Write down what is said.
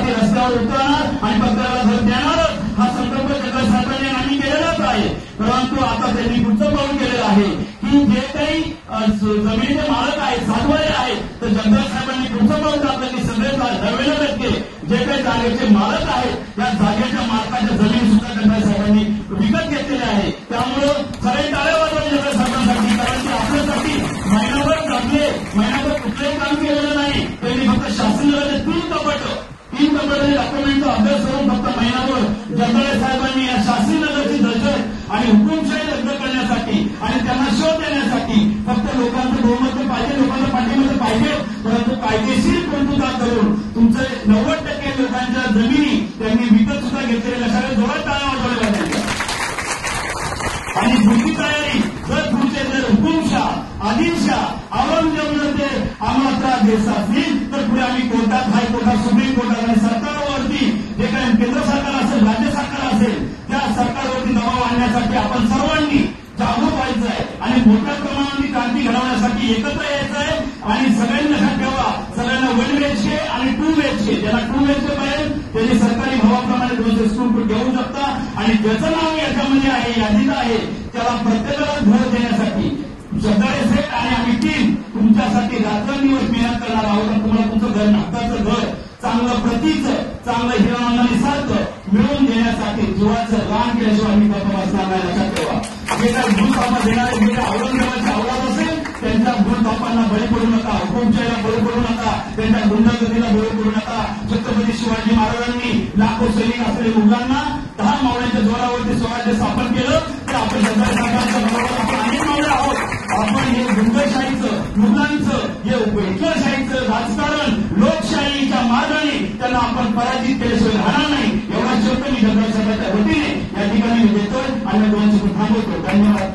आम्ही रस्त्यावर उतरणार आणि पत्राला घर देणारच हा संकल्प जगदाळे साहेबांनी आम्ही केलेलाच आहे. परंतु आता त्यांनी पुढचं पाऊल केलेलं आहे की जे काही जमिनीचे मालक आहेत, सातवारे आहेत, तर जगदाळे साहेबांनी पुढचं पाऊल टाकलं की सगळे 90% जे काही जागेचे मालक आहेत त्या जागेच्या मालकाच्या जमीन सुद्धा जगदाळे साहेबांनी विकत घेतलेले आहे. त्यामुळं सगळे टाळ्या वाजवले जगदाळे साहेबांसाठी, कारण की आपल्यासाठी महिनाभर जगले, महिनाभर कुठलंही काम केलेलं नाही. त्यांनी फक्त शासनाचे 3 कपाट डॉक्युमेंटचा अभ्यास करून फक्त महिनाभर जगदाळे साहेबांनी या शासकीय नगरची दहशत आणि हुकुमशाही रद्द करण्यासाठी आणि त्यांना शोध देण्यासाठी फक्त लोकांचं बहुमत पाहिजे, लोकांचं पाठिंबा पाहिजे, परंतु कायदेशीर पूर्तता करून तुमचे 90% लोकांच्या जमिनी त्यांनी विकत सुद्धा घेतलेल्या सगळ्या जोरात टाळ्या वाजवल्या जातात. आणि पुढची तयारी जर पुढचे जर हुकुमशाह, आदिलशाह, औरंगजेब ते आम्हाला त्रास देत असतील तर पुढे आम्ही कोर्टात, हायकोर्टात, सुप्रीम कोर्टात आणि सरकारवरती जे काही केंद्र सरकार असेल, राज्य सरकार असेल, त्या सरकारवरती दबाव आणण्यासाठी आपण सर्वांनी जागरूक व्हायचं आहे आणि मोठ्या प्रमाणात क्रांती घडवण्यासाठी एकत्र यायचं आहे. आणि सगळ्यांनी लक्षात ठेवा, सगळ्यांना 1 BHK आणि 2 BHK, ज्याला 2 BHK पाहिजे त्यांनी सरकारी भावाप्रमाणे 200 स्क्वेअर फूट घेऊ शकता. आणि ज्याचं नाव याच्यामध्ये आहे, यादीत आहे, त्याला प्रत्येकाला घर देण्यासाठी जगदाळे सेठ आणि आम्ही टीम तुमच्यासाठी रात्रंदिवस मेहनत करणार आहोत. तुम्हाला तुमचं घर, हक्काचं घर, चांगलं प्रतीचं, चांगलं हिरानंदानी सारखं मिळवून देण्यासाठी जीवाचं रान केल्याशिवाय आम्ही गप्प बसणार नाही. लक्षात ठेवा, जे काही भूलथापा देणारे जे काही औरंगजेबाची औलाद असेल त्यांच्या भूलथापांना बळी पडू नका, हुकुमशाहीला बळी पडू नका, त्यांच्या गुंडगिरीला बळी पडू नका. छत्रपती शिवाजी महाराजांनी लाखो सैनिक असलेल्या मुलांना 10 मावळ्यांच्या जोरावरती स्वराज्य स्थापन केलं. तर आपण जगदाळे साहेबांच्या बरोबर आपण अनेक मावळे आहोत. आपण हे गुंडशाहीचं, मुलांचं, हे हिटलरशाहीचं राजकारण लोकशाहीच्या मार्गाने त्यांना आपण पराजित केल्याशिवाय राहणार नाही. एवढा शब्द मी जगदाळे साहेबांच्या वतीने या ठिकाणी मी देतोय आणि 2 सेकंद थांबवतो. धन्यवाद.